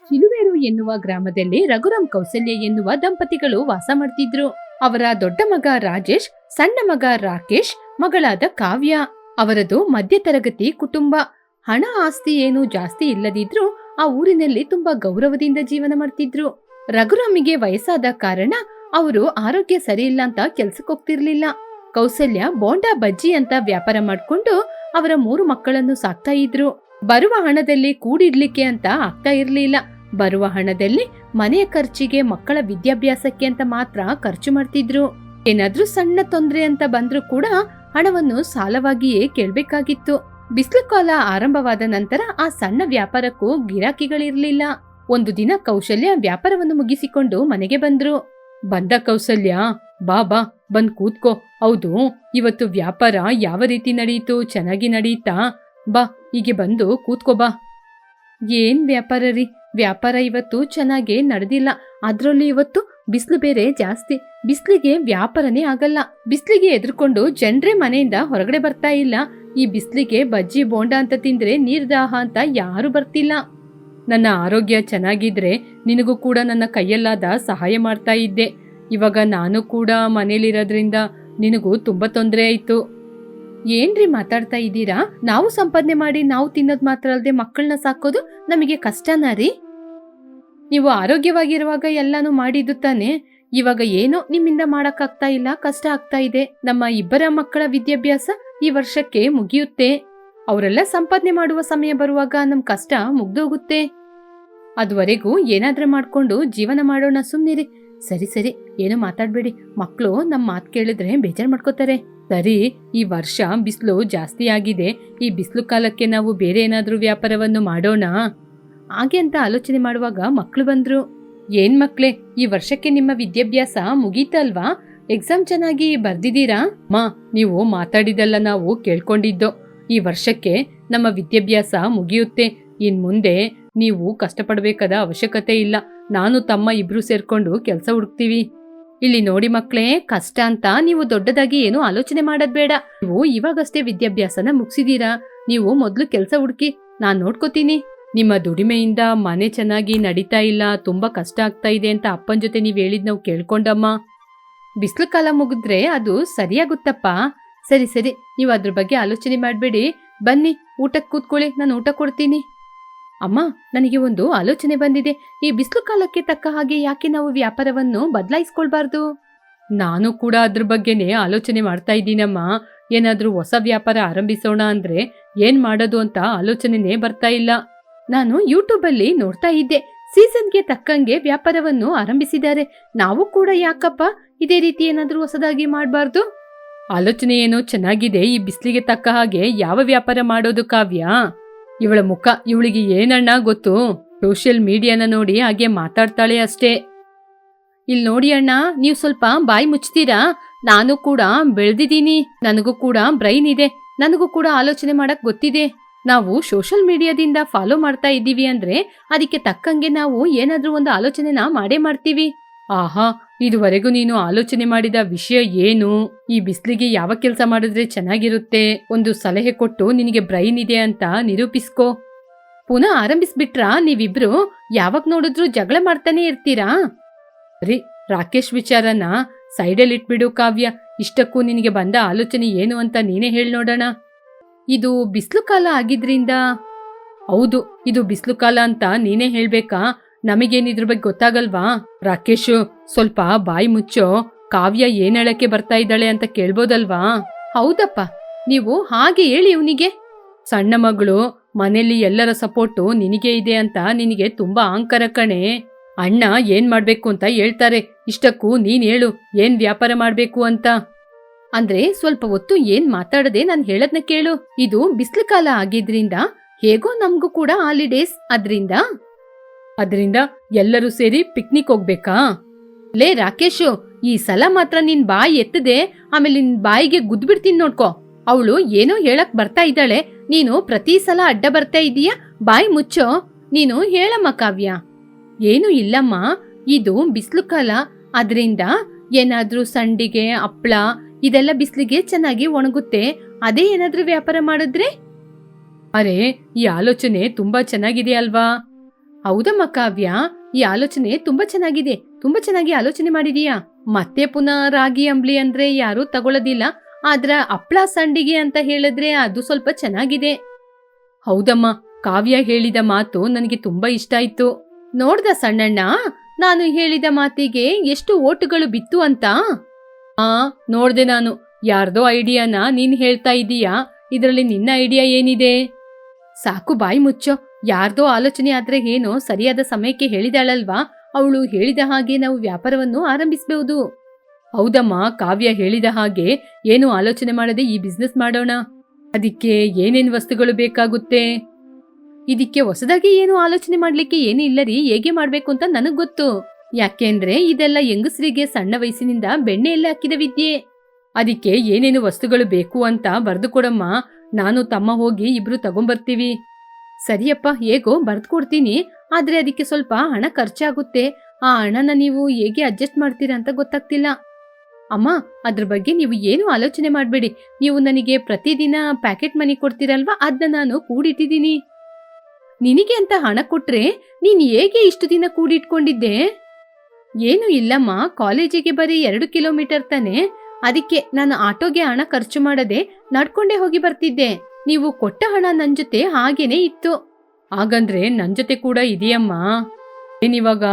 ಚಿಲುವೇರು ಎನ್ನುವ ಗ್ರಾಮದಲ್ಲಿ ರಘುರಾಮ್ ಕೌಸಲ್ಯ ಎನ್ನುವ ದಂಪತಿಗಳು ವಾಸ ಮಾಡ್ತಿದ್ರು. ಅವರ ದೊಡ್ಡ ಮಗ ರಾಜೇಶ್, ಸಣ್ಣ ಮಗ ರಾಕೇಶ್, ಮಗಳಾದ ಕಾವ್ಯ. ಅವರದು ಮಧ್ಯತರಗತಿ ಕುಟುಂಬ. ಹಣ ಆಸ್ತಿ ಏನು ಜಾಸ್ತಿ ಇಲ್ಲದಿದ್ರು ಆ ಊರಿನಲ್ಲಿ ತುಂಬಾ ಗೌರವದಿಂದ ಜೀವನ ಮಾಡ್ತಿದ್ರು. ರಘುರಾಮಿಗೆ ವಯಸ್ಸಾದ ಕಾರಣ ಅವರು ಆರೋಗ್ಯ ಸರಿಯಿಲ್ಲ ಅಂತ ಕೆಲ್ಸಕ್ಕೆ ಹೋಗ್ತಿರ್ಲಿಲ್ಲ. ಕೌಸಲ್ಯ ಬೋಂಡಾ ಬಜ್ಜಿ ಅಂತ ವ್ಯಾಪಾರ ಮಾಡ್ಕೊಂಡು ಅವರ 3 ಮಕ್ಕಳನ್ನು ಸಾಕ್ತಾ ಇದ್ರು. ಬರುವ ಹಣದಲ್ಲಿ ಕೂಡಿಡ್ಲಿಕ್ಕೆ ಅಂತ ಆಗ್ತಾ ಇರ್ಲಿಲ್ಲ. ಬರುವ ಹಣದಲ್ಲಿ ಮನೆಯ ಖರ್ಚಿಗೆ, ಮಕ್ಕಳ ವಿದ್ಯಾಭ್ಯಾಸಕ್ಕೆ ಅಂತ ಮಾತ್ರ ಖರ್ಚು ಮಾಡ್ತಿದ್ರು. ಏನಾದ್ರೂ ಸಣ್ಣ ತೊಂದ್ರೆ ಅಂತ ಬಂದ್ರೂ ಕೂಡ ಹಣವನ್ನು ಸಾಲವಾಗಿಯೇ ಕೇಳ್ಬೇಕಾಗಿತ್ತು. ಬಿಸಿಲು ಕಾಲ ಆರಂಭವಾದ ನಂತರ ಆ ಸಣ್ಣ ವ್ಯಾಪಾರಕ್ಕೂ ಗಿರಾಕಿಗಳಿರ್ಲಿಲ್ಲ. ಒಂದು ದಿನ ಕೌಸಲ್ಯ ವ್ಯಾಪಾರವನ್ನು ಮುಗಿಸಿಕೊಂಡು ಮನೆಗೆ ಬಂದ್ರು. ಬಂದ ಕೌಸಲ್ಯ, ಬಾ ಬಾ ಬಂದ್ ಕೂತ್ಕೋ. ಹೌದು, ಇವತ್ತು ವ್ಯಾಪಾರ ಯಾವ ರೀತಿ ನಡೀತು? ಚೆನ್ನಾಗಿ ನಡೀತಾ? ಬಾ, ಹೀಗೆ ಬಂದು ಕೂತ್ಕೋ ಬಾ. ಏನ್ ವ್ಯಾಪಾರ ರೀ? ವ್ಯಾಪಾರ ಇವತ್ತು ಚೆನ್ನಾಗೇ ನಡೆದಿಲ್ಲ. ಅದ್ರಲ್ಲೂ ಇವತ್ತು ಬಿಸಿಲು ಬೇರೆ ಜಾಸ್ತಿ. ಬಿಸಿಲಿಗೆ ವ್ಯಾಪಾರನೇ ಆಗಲ್ಲ. ಬಿಸಿಲಿಗೆ ಎದುರ್ಕೊಂಡು ಜನರೇ ಮನೆಯಿಂದ ಹೊರಗಡೆ ಬರ್ತಾ ಇಲ್ಲ. ಈ ಬಿಸಿಲಿಗೆ ಬಜ್ಜಿ ಬೋಂಡ ಅಂತ ತಿಂದ್ರೆ ನೀರ್ದಾಹ ಅಂತ ಯಾರು ಬರ್ತಿಲ್ಲ. ನನ್ನ ಆರೋಗ್ಯ ಚೆನ್ನಾಗಿದ್ರೆ ನಿನಗೂ ಕೂಡ ನನ್ನ ಕೈಯಲ್ಲಾದ ಸಹಾಯ ಮಾಡ್ತಾ ಇದ್ದೆ. ಇವಾಗ ನಾನು ಕೂಡ ಮನೇಲಿರೋದ್ರಿಂದ ನಿನಗೂ ತುಂಬಾ ತೊಂದರೆ ಆಯ್ತು. ಏನ್ರಿ ಮಾತಾಡ್ತಾ ಇದ್ದೀರಾ? ನಾವು ಸಂಪಾದನೆ ಮಾಡಿ ನಾವು ತಿನ್ನೋದ್ ಮಾತ್ರ ಅಲ್ಲದೆ ಮಕ್ಕಳನ್ನ ಸಾಕೋದು ನಮಗೆ ಕಷ್ಟನಾ ರೀ? ನೀವು ಆರೋಗ್ಯವಾಗಿರುವಾಗ ಎಲ್ಲಾನು ಮಾಡಿದ್ದು ತಾನೆ. ಇವಾಗ ಏನೋ ನಿಮ್ಮಿಂದ ಮಾಡಕ್ಕಾಗ್ತಾ ಇಲ್ಲ, ಕಷ್ಟ ಆಗ್ತಾ ಇದೆ. ನಮ್ಮ 2 ಮಕ್ಕಳ ವಿದ್ಯಾಭ್ಯಾಸ ಈ ವರ್ಷಕ್ಕೆ ಮುಗಿಯುತ್ತೆ. ಅವರೆಲ್ಲ ಸಂಪಾದನೆ ಮಾಡುವ ಸಮಯ ಬರುವಾಗ ನಮ್ ಕಷ್ಟ ಮುಗ್ದೋಗುತ್ತೆ. ಅದುವರೆಗೂ ಏನಾದ್ರೂ ಮಾಡ್ಕೊಂಡು ಜೀವನ ಮಾಡೋಣ, ಸುಮ್ನಿರಿ. ಸರಿ ಸರಿ, ಏನೋ ಮಾತಾಡ್ಬೇಡಿ. ಮಕ್ಕಳು ನಮ್ ಮಾತು ಕೇಳಿದ್ರೆ ಬೇಜಾರ್ ಮಾಡ್ಕೋತಾರೆ. ಸರಿ, ಈ ವರ್ಷ ಬಿಸಿಲು ಜಾಸ್ತಿ ಆಗಿದೆ. ಈ ಬಿಸಿಲು ಕಾಲಕ್ಕೆ ನಾವು ಬೇರೆ ಏನಾದ್ರೂ ವ್ಯಾಪಾರವನ್ನು ಮಾಡೋಣ ಹಾಗೆ ಅಂತ ಆಲೋಚನೆ ಮಾಡುವಾಗ ಮಕ್ಕಳು ಬಂದ್ರು. ಏನ್ ಮಕ್ಳೇ, ಈ ವರ್ಷಕ್ಕೆ ನಿಮ್ಮ ವಿದ್ಯಾಭ್ಯಾಸ ಮುಗೀತಲ್ವಾ? ಎಕ್ಸಾಮ್ ಚೆನ್ನಾಗಿ ಬರ್ದಿದ್ದೀರಾ? ನೀವು ಮಾತಾಡಿದೆಲ್ಲ ನಾವು ಕೇಳ್ಕೊಂಡಿದ್ದೋ. ಈ ವರ್ಷಕ್ಕೆ ನಮ್ಮ ವಿದ್ಯಾಭ್ಯಾಸ ಮುಗಿಯುತ್ತೆ. ಇನ್ ಮುಂದೆ ನೀವು ಕಷ್ಟಪಡಬೇಕಾದ ಅವಶ್ಯಕತೆ ಇಲ್ಲ. ನಾನು ತಮ್ಮ ಇಬ್ರು ಸೇರ್ಕೊಂಡು ಕೆಲಸ ಹುಡುಕ್ತೀವಿ. ಇಲ್ಲಿ ನೋಡಿ ಮಕ್ಳೇ, ಕಷ್ಟ ಅಂತ ನೀವು ದೊಡ್ಡದಾಗಿ ಏನು ಆಲೋಚನೆ ಮಾಡೋದ್ ಬೇಡ. ನೀವು ಇವಾಗಷ್ಟೇ ವಿದ್ಯಾಭ್ಯಾಸನ ಮುಗಿಸಿದೀರಾ. ನೀವು ಮೊದ್ಲು ಕೆಲಸ ಹುಡುಕಿ, ನಾನ್ ನೋಡ್ಕೋತೀನಿ. ನಿಮ್ಮ ದುಡಿಮೆಯಿಂದ ಮನೆ ಚೆನ್ನಾಗಿ ನಡೀತಾ ಇಲ್ಲ, ತುಂಬಾ ಕಷ್ಟ ಆಗ್ತಾ ಇದೆ ಅಂತ ಅಪ್ಪನ ಜೊತೆ ನೀವ್ ಹೇಳಿದ್ ನಾವು ಕೇಳ್ಕೊಂಡಮ್ಮ. ಬಿಸಿಲು ಕಾಲ ಮುಗಿದ್ರೆ ಅದು ಸರಿಯಾಗುತ್ತಪ್ಪ. ಸರಿ ಸರಿ, ನೀವು ಅದ್ರ ಬಗ್ಗೆ ಆಲೋಚನೆ ಮಾಡ್ಬೇಡಿ. ಬನ್ನಿ, ಊಟಕ್ಕೆ ಕೂತ್ಕೊಳ್ಳಿ, ನಾನು ಊಟ ಕೊಡ್ತೀನಿ. ಅಮ್ಮ, ನನಗೆ ಒಂದು ಆಲೋಚನೆ ಬಂದಿದೆ. ಈ ಬಿಸಿಲು ಕಾಲಕ್ಕೆ ತಕ್ಕ ಹಾಗೆ ಯಾಕೆ ನಾವು ವ್ಯಾಪಾರವನ್ನು ಬದಲಾಯಿಸ್ಕೊಳ್ಬಾರ್ದು? ನಾನು ಕೂಡ ಅದ್ರ ಬಗ್ಗೆನೇ ಆಲೋಚನೆ ಮಾಡ್ತಾ ಇದ್ದೀನಮ್ಮ. ಏನಾದ್ರೂ ಹೊಸ ವ್ಯಾಪಾರ ಆರಂಭಿಸೋಣ ಅಂದ್ರೆ ಏನ್ ಮಾಡೋದು ಅಂತ ಆಲೋಚನೆನೇ ಬರ್ತಾ ಇಲ್ಲ. ನಾನು ಯೂಟ್ಯೂಬಲ್ಲಿ ನೋಡ್ತಾ ಇದ್ದೆ, ಸೀಸನ್ಗೆ ತಕ್ಕಂಗೆ ವ್ಯಾಪಾರವನ್ನು ಆರಂಭಿಸಿದ್ದಾರೆ. ನಾವು ಕೂಡ ಯಾಕಪ್ಪ ಇದೇ ರೀತಿ ಏನಾದ್ರೂ ಹೊಸದಾಗಿ ಮಾಡಬಾರ್ದು? ಆಲೋಚನೆ ಏನೋ ಚೆನ್ನಾಗಿದೆ. ಈ ಬಿಸಿಲಿಗೆ ತಕ್ಕ ಹಾಗೆ ಯಾವ ವ್ಯಾಪಾರ ಮಾಡೋದು ಕಾವ್ಯ? ಇವಳ ಮುಖ, ಇವಳಿಗೆ ಏನಣ್ಣ ಗೊತ್ತು? ಸೋಷಿಯಲ್ ಮೀಡಿಯಾನ ನೋಡಿ ಹಾಗೆ ಮಾತಾಡ್ತಾಳೆ ಅಷ್ಟೇ. ಇಲ್ಲಿ ನೋಡಿ ಅಣ್ಣ, ನೀವು ಸ್ವಲ್ಪ ಬಾಯಿ ಮುಚ್ತೀರಾ? ನಾನು ಕೂಡ ಬೆಳೆದಿದ್ದೀನಿ, ನನಗೂ ಕೂಡ ಬ್ರೈನ್ ಇದೆ, ನನಗೂ ಕೂಡ ಆಲೋಚನೆ ಮಾಡಕ್ ಗೊತ್ತಿದೆ. ನಾವು ಸೋಷಿಯಲ್ ಮೀಡಿಯಾದಿಂದ ಫಾಲೋ ಮಾಡ್ತಾ ಇದ್ದೀವಿ ಅಂದ್ರೆ ಅದಕ್ಕೆ ತಕ್ಕಂಗೆ ನಾವು ಏನಾದ್ರೂ ಒಂದು ಆಲೋಚನೆನ ಮಾಡೇ ಮಾಡ್ತೀವಿ. ಆಹಾ, ಇದುವರೆಗೂ ನೀನು ಆಲೋಚನೆ ಮಾಡಿದ ವಿಷಯ ಏನು? ಈ ಬಿಸಿಲಿಗೆ ಯಾವ ಕೆಲಸ ಮಾಡಿದ್ರೆ ಚೆನ್ನಾಗಿರುತ್ತೆ? ಒಂದು ಸಲಹೆ ಕೊಟ್ಟು ನಿನಗೆ ಬ್ರೈನ್ ಇದೆ ಅಂತ ನಿರೂಪಿಸ್ಕೋ. ಪುನಃ ಆರಂಭಿಸ್ಬಿಟ್ರಾ ನೀವಿಬ್ರು? ಯಾವಾಗ ನೋಡಿದ್ರು ಜಗಳ ಮಾಡ್ತಾನೆ ಇರ್ತೀರಾ? ಸರಿ, ರಾಕೇಶ್ ವಿಚಾರನ ಸೈಡಲ್ಲಿ ಇಟ್ಬಿಡು ಕಾವ್ಯ. ಇಷ್ಟಕ್ಕೂ ನಿನಗೆ ಬಂದ ಆಲೋಚನೆ ಏನು ಅಂತ ನೀನೇ ಹೇಳಿ ನೋಡೋಣ. ಇದು ಬಿಸಿಲು ಕಾಲ ಆಗಿದ್ರಿಂದ? ಹೌದು, ಇದು ಬಿಸಿಲು ಕಾಲ ಅಂತ ನೀನೇ ಹೇಳ್ಬೇಕಾ? ನಮಗೇನಿದ್ರ ಬಗ್ಗೆ ಗೊತ್ತಾಗಲ್ವಾ? ರಾಕೇಶು, ಸ್ವಲ್ಪ ಬಾಯಿ ಮುಚ್ಚೋ. ಕಾವ್ಯ ಏನ್ ಹೇಳಕ್ಕೆ ಬರ್ತಾ ಇದ್ದಾಳೆ ಅಂತ ಕೇಳ್ಬೋದಲ್ವಾ? ಹೌದಪ್ಪ, ನೀವು ಹಾಗೆ ಹೇಳಿ ಇವನಿಗೆ. ಸಣ್ಣ ಮಗಳು, ಮನೆಯಲ್ಲಿ ಎಲ್ಲರ ಸಪೋರ್ಟು ನಿನಗೆ ಇದೆ ಅಂತ ನಿನಗೆ ತುಂಬಾ ಅಹಂಕಾರ ಕಣೆ. ಅಣ್ಣ ಏನ್ ಮಾಡ್ಬೇಕು ಅಂತ ಹೇಳ್ತಾರೆ, ಇಷ್ಟಕ್ಕೂ ನೀನ್ ಹೇಳು, ಏನ್ ವ್ಯಾಪಾರ ಮಾಡ್ಬೇಕು ಅಂತ. ಅಂದ್ರೆ ಸ್ವಲ್ಪ ಹೊತ್ತು ಏನ್ ಮಾತಾಡದೆ ನಾನು ಹೇಳದ್ನ ಕೇಳು. ಇದು ಬಿಸಿಲು ಕಾಲ ಆಗಿದ್ರಿಂದ ಹೇಗೋ ನಮ್ಗೂ ಕೂಡ ಹಾಲಿಡೇಸ್. ಅದರಿಂದ ಎಲ್ಲರೂ ಸೇರಿ ಪಿಕ್ನಿಕ್ ಹೋಗ್ಬೇಕಾ? ಲೇ ರಾಕೇಶು, ಈ ಸಲ ಮಾತ್ರ ನಿನ್ ಬಾಯಿ ಎತ್ತದೆ, ಆಮೇಲೆ ನಿನ್ ಬಾಯಿಗೆ ಗುದ್ಬಿಡ್ತೀನಿ ನೋಡ್ಕೋ. ಅವಳು ಏನೋ ಹೇಳಕ್ ಬರ್ತಾ ಇದ್ದಾಳೆ, ನೀನು ಪ್ರತಿ ಸಲ ಅಡ್ಡ ಬರ್ತಾ ಇದೀಯಾ. ಬಾಯಿ ಮುಚ್ಚೋ. ನೀನು ಹೇಳಮ್ಮ ಕಾವ್ಯ. ಏನು ಇಲ್ಲಮ್ಮ, ಇದು ಬಿಸಿಲು ಕಾಲ, ಅದರಿಂದ ಏನಾದ್ರೂ ಸಂಡಿಗೆ, ಹಪ್ಳ ಇದೆಲ್ಲ ಬಿಸಿಲಿಗೆ ಚೆನ್ನಾಗಿ ಒಣಗುತ್ತೆ. ಅದೇ ಏನಾದ್ರೂ ವ್ಯಾಪಾರ ಮಾಡಿದ್ರೆ? ಅರೆ, ಈ ಆಲೋಚನೆ ತುಂಬಾ ಚೆನ್ನಾಗಿದೆ ಅಲ್ವಾ? ಹೌದಮ್ಮ ಕಾವ್ಯ, ಈ ಆಲೋಚನೆ ತುಂಬಾ ಚೆನ್ನಾಗಿದೆ. ತುಂಬಾ ಚೆನ್ನಾಗಿ ಆಲೋಚನೆ ಮಾಡಿದೀಯಾ. ಮತ್ತೆ ಪುನಃ ರಾಗಿ ಅಂಬ್ಲಿ ಅಂದ್ರೆ ಯಾರೂ ತಗೊಳ್ಳೋದಿಲ್ಲ. ಆದ್ರ ಹಪ್ಳ ಸಂಡಿಗೆ ಅಂತ ಹೇಳಿದ್ರೆ ಅದು ಸ್ವಲ್ಪ ಚೆನ್ನಾಗಿದೆ. ಹೌದಮ್ಮ, ಕಾವ್ಯ ಹೇಳಿದ ಮಾತು ನನಗೆ ತುಂಬಾ ಇಷ್ಟ ಆಯ್ತು. ನೋಡ್ದ ಸಣ್ಣಣ್ಣ, ನಾನು ಹೇಳಿದ ಮಾತಿಗೆ ಎಷ್ಟು ಓಟುಗಳು ಬಿತ್ತು ಅಂತ. ಆ ನೋಡ್ದೆ ನಾನು. ಯಾರ್ದೋ ಐಡಿಯಾನ ನೀನ್ ಹೇಳ್ತಾ ಇದೀಯಾ, ಇದ್ರಲ್ಲಿ ನಿನ್ನ ಐಡಿಯಾ ಏನಿದೆ? ಸಾಕು ಬಾಯಿ ಮುಚ್ಚೋ. ಯಾರ್ದೋ ಆಲೋಚನೆ ಆದ್ರೆ ಏನೋ ಸರಿಯಾದ ಸಮಯಕ್ಕೆ ಹೇಳಿದಾಳಲ್ವಾ, ಅವಳು ಹೇಳಿದ ಹಾಗೆ ನಾವು ವ್ಯಾಪಾರವನ್ನು ಆರಂಭಿಸಬಹುದು. ಹೌದಮ್ಮ, ಕಾವ್ಯ ಹೇಳಿದ ಹಾಗೆ ಏನು ಆಲೋಚನೆ ಮಾಡದೆ ಈ ಬಿಸ್ನೆಸ್ ಮಾಡೋಣ. ಅದಕ್ಕೆ ಏನೇನ್ ವಸ್ತುಗಳು ಬೇಕಾಗುತ್ತೆ? ಇದಕ್ಕೆ ಹೊಸದಾಗಿ ಏನು ಆಲೋಚನೆ ಮಾಡ್ಲಿಕ್ಕೆ ಏನು ಇಲ್ಲ ರೀ. ಹೇಗೆ ಮಾಡ್ಬೇಕು ಅಂತ ನನಗ್ ಗೊತ್ತು. ಯಾಕೆಂದ್ರೆ ಇದೆಲ್ಲ ಹೆಂಗಸರಿಗೆ ಸಣ್ಣ ವಯಸ್ಸಿನಿಂದ ಬೆಣ್ಣೆ ಎಲ್ಲ ಹಾಕಿದ ವಿದ್ಯೆ. ಅದಕ್ಕೆ ಏನೇನು ವಸ್ತುಗಳು ಬೇಕು ಅಂತ ಬರ್ದು ಕೊಡಮ್ಮ. ನಾನು ತಮ್ಮ ಹೋಗಿ ಇಬ್ರು ತಗೊಂಬರ್ತೀವಿ. ಸರಿಯಪ್ಪ, ಹೇಗೋ ಬರ್ದು ಕೊಡ್ತೀನಿ. ಆದ್ರೆ ಅದಕ್ಕೆ ಸ್ವಲ್ಪ ಹಣ ಖರ್ಚಾಗುತ್ತೆ. ಆ ಹಣನ ನೀವು ಹೇಗೆ ಅಡ್ಜಸ್ಟ್ ಮಾಡ್ತೀರಾ ಅಂತ ಗೊತ್ತಾಗ್ತಿಲ್ಲ. ಅಮ್ಮ, ಅದ್ರ ಬಗ್ಗೆ ನೀವು ಏನು ಆಲೋಚನೆ ಮಾಡ್ಬೇಡಿ. ನೀವು ನನಗೆ ಪ್ರತಿದಿನ ಪ್ಯಾಕೆಟ್ ಮನಿ ಕೊಡ್ತೀರಲ್ವಾ, ಅದನ್ನ ನಾನು ಕೂಡಿಟ್ಟಿದ್ದೀನಿ. ನಿನಗೆ ಅಂತ ಹಣ ಕೊಟ್ರೆ ನೀನ್ ಹೇಗೆ ಇಷ್ಟು ದಿನ ಕೂಡಿಟ್ಕೊಂಡಿದ್ದೆ? ಏನು ಇಲ್ಲಮ್ಮ, ಕಾಲೇಜಿಗೆ ಬರೀ 2 ಕಿಲೋಮೀಟರ್ ತಾನೆ. ಅದಕ್ಕೆ ನಾನು ಆಟೋಗೆ ಹಣ ಖರ್ಚು ಮಾಡದೆ ನಡ್ಕೊಂಡೇ ಹೋಗಿ ಬರ್ತಿದ್ದೆ. ನೀವು ಕೊಟ್ಟ ಹಣ ನನ್ ಜೊತೆ ಹಾಗೇನೆ ಇತ್ತು. ಹಾಗಂದ್ರೆ ನನ್ ಜೊತೆ ಕೂಡ ಇದೆಯಮ್ಮ. ಏನಿವಾಗ